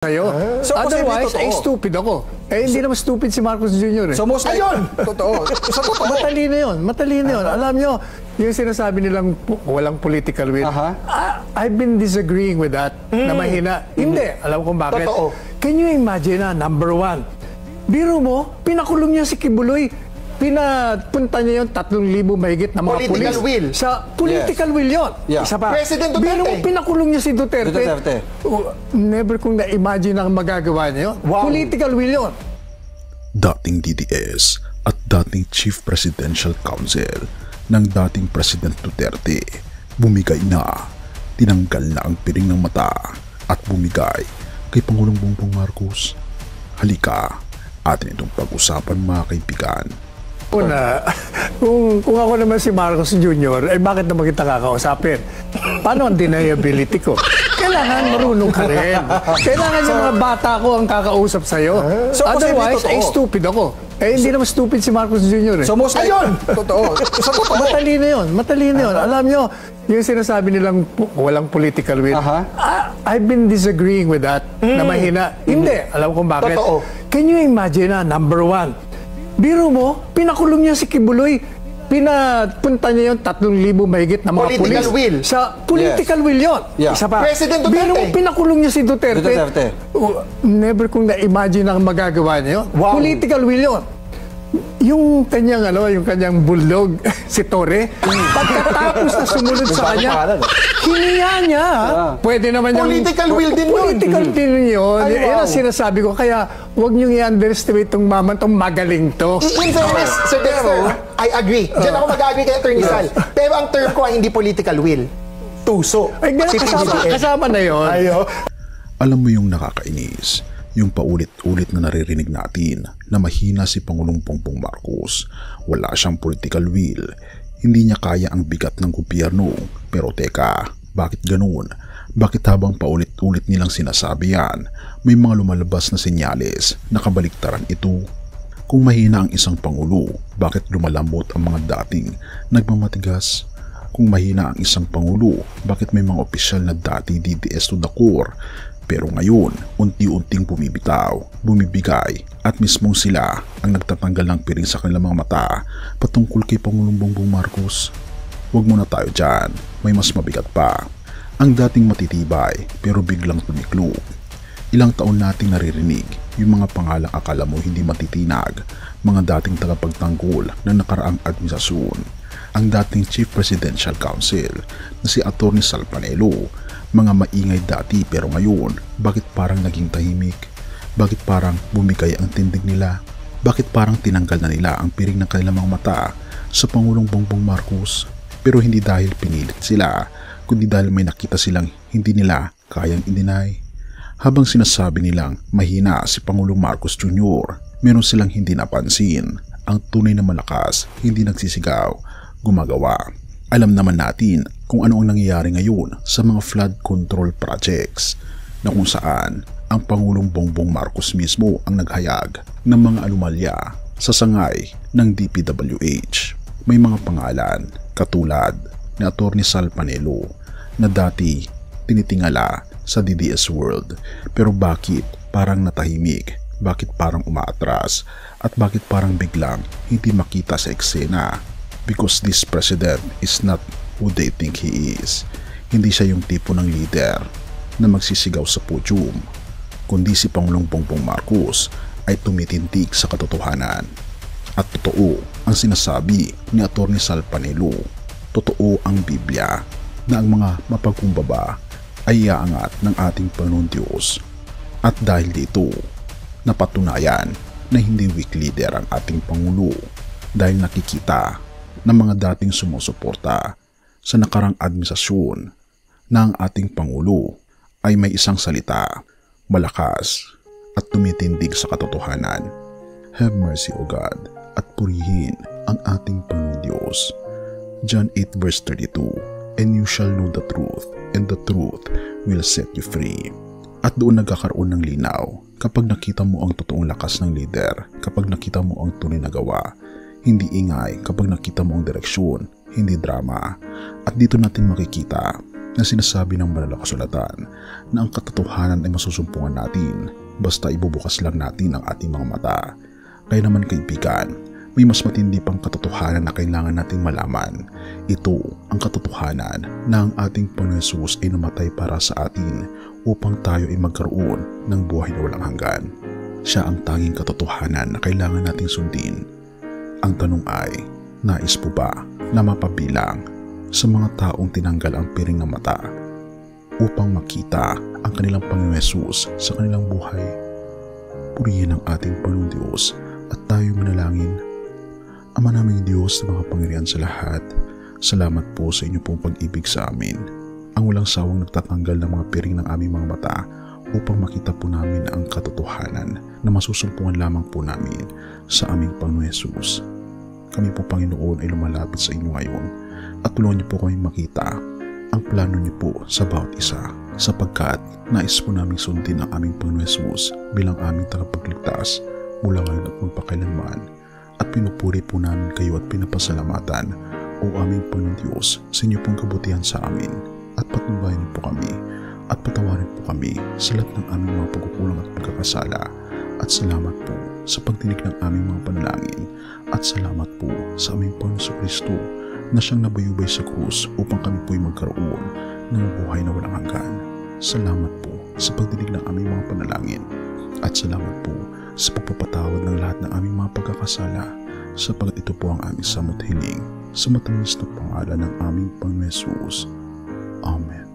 Sa'yo. So, otherwise, ay stupid ako. Eh, hindi naman stupid si Marcos Jr. eh. So, most ayun! Totoo. So, totoo. Matalino yun. Matalino yun. Alam nyo, yung sinasabi nilang walang political will, I've been disagreeing with that, na mahina. Hindi. Alam kong bakit. Totoo. Can you imagine na, number one, biro mo, pinakulong niya si Kibuloy. Pinapunta niya yung 3,000 mahigit na mga political pulis. will. Sa political will yun. Yeah. Isa pa. President Duterte. Biro mo, pinakulong niya si Duterte. Never kong na-imagine ang magagawa niya yun. Wow. Political will yun. Dating DDS at dating Chief Presidential Counsel ng dating President Duterte bumigay na, tinanggal na ang piring ng mata at bumigay kay Pangulong Bongbong Marcos. Halika, atin itong pag-usapan mga kaibigan. Una, kung ako naman si Marcos Jr., eh bakit naman kita kakausapin? Paano ang deniability ko? Kailangan marunong ka rin. Kailangan yung mga bata ko ang kakausap sa'yo. So, otherwise, ay stupid ako. Eh, hindi naman stupid si Marcos Jr. eh. So, most ayun! Totoo. So, totoo. Matalino yun. Matalino yun. Alam nyo, yung sinasabi nilang walang political will, I've been disagreeing with that, na mahina. Hindi. Alam kong bakit. Totoo. Can you imagine na, number one, biro mo, pinakulong niya si Kibuloy. Pinapunta niya yung 3,000 mahigit na mga political pulis. will. Sa political will yun. Yeah. Isa pa. President Duterte. Biro mo, pinakulong niya si Duterte. Never kong na-imagine ang magagawa niya yun. Wow. Political will yun. Yung kanyang bulldog, si Torre, pagkatapos na sumunod sa kanya, hiniya niya. Pwede naman yung... Political will din yun. Political din yun. Ay, wow. Yan ang sinasabi ko. Kaya, huwag niyong i-underestimate itong maman, itong magaling to. In fairness, Sir Dexter, I agree. Diyan ako mag-agree kay Atty. Sal. Pero ang term ko ay hindi political will. Tuso. Ay, kasama na yun. Alam mo yung nakakainis, yung paulit-ulit na naririnig natin na mahina si Pangulong Bongbong Marcos. Wala siyang political will. Hindi niya kaya ang bigat ng gobyerno. Pero teka, bakit ganun? Bakit habang paulit-ulit nilang sinasabi yan, may mga lumalabas na senyales na kabaliktaran ito? Kung mahina ang isang pangulo, bakit lumalambot ang mga dating nagmamatigas? Kung mahina ang isang pangulo, bakit may mga opisyal na dati DDS to the core? Pero ngayon, unti-unting bumibitaw, bumibigay at mismong sila ang nagtatanggal ng piring sa kanilang mga mata patungkol kay Pangulong Bongbong Marcos. Huwag muna tayo dyan, may mas mabigat pa. Ang dating matitibay pero biglang tumiklop. Ilang taon nating naririnig yung mga pangalang akala mo hindi matitinag, mga dating tagapagtanggol ng nakaraang administrasyon. Ang dating Chief Presidential Counsel na si Atty. Sal Panelo, mga maingay dati pero ngayon, bakit parang naging tahimik? Bakit parang bumigay ang tindig nila? Bakit parang tinanggal na nila ang piring ng kanilang mga mata sa Pangulong Bongbong Marcos? Pero hindi dahil pinilit sila, kundi dahil may nakita silang hindi nila kayang i-deny. Habang sinasabi nilang mahina si Pangulong Marcos Jr., meron silang hindi napansin. Ang tunay na malakas, hindi nagsisigaw, gumagawa. Alam naman natin kung ano ang nangyayari ngayon sa mga flood control projects na kung saan ang Pangulong Bongbong Marcos mismo ang naghayag ng mga anomalya sa sangay ng DPWH. May mga pangalan katulad ni Atty. Sal Panelo na dati tinitingala sa DDS World, pero bakit parang natahimik? Bakit parang umaatras? At bakit parang biglang hindi makita sa eksena? Because this president is not who they think he is. Hindi siya yung tipo ng leader na magsisigaw sa podium, kundi si Pangulong Bongbong Marcos ay tumitindig sa katotohanan. At totoo ang sinasabi ni Atty. Sal Panelo. Totoo ang Biblia na ang mga mapagkumbaba ay iaangat ng ating Panginoon Diyos. At dahil dito, napatunayan na hindi weak leader ang ating Pangulo dahil nakikita ng mga dating sumusuporta sa nakarang administrasyon na ang ating Pangulo ay may isang salita, malakas at tumitindig sa katotohanan. Have mercy, O God, at purihin ang ating Panginoon Diyos. John 8 verse 32, and you shall know the truth, and the truth will set you free. At doon nagkakaroon ng linaw kapag nakita mo ang totoong lakas ng leader, kapag nakita mo ang tunay na gawa. Hindi ingay kapag nakita mo ang direksyon, hindi drama. At dito natin makikita na sinasabi ng banal na kasulatan na ang katotohanan ay masusumpungan natin basta ibubukas lang natin ang ating mga mata. Kaya naman kaibigan, may mas matindi pang katotohanan na kailangan nating malaman. Ito ang katotohanan na ang ating Panginoon Hesus ay namatay para sa atin upang tayo ay magkaroon ng buhay na walang hanggan. Siya ang tanging katotohanan na kailangan nating sundin. Ang tanong ay, nais po ba na mapabilang sa mga taong tinanggal ang piring ng mata upang makita ang kanilang Panginoon Hesus sa kanilang buhay? Purihin ang ating Panginoon Diyos at tayo manalangin. Ama naming Diyos na makapangyarihan sa lahat, salamat po sa inyo pong pag-ibig sa amin. Ang walang sawang nagtatanggal ng mga piring ng aming mga mata upang makita po namin ang katotohanan na masusumpungan lamang po namin sa aming Panginoon Hesus. Kami po Panginoon ay lumalapit sa inyo ngayon at tulungan niyo po kami makita ang plano niyo po sa bawat isa, sapagkat nais po naming sundin ang aming Panginoon Hesus bilang aming tagapagligtas mula ngayon at magpakailanman. At pinupuri po namin kayo at pinapasalamatan, O aming Panginoon Diyos, sa inyo pong kabutihan sa amin, at patnubayan niyo po kami at patawarin po kami sa lahat ng aming mga pagkukulang at pagkakasala. At salamat po sa pagdinig ng aming mga panalangin, at salamat po sa aming Panginoon Kristo na siyang nabayubay sa krus upang kami po'y magkaroon ng buhay na walang hanggan. Salamat po sa pagdinig ng aming mga panalangin, at salamat po sa pagpapatawad ng lahat ng aming mga pagkakasala, sapagat ito po ang aming samot hiling sa matamis na pangalan ng aming Panginoon Hesus. Amen.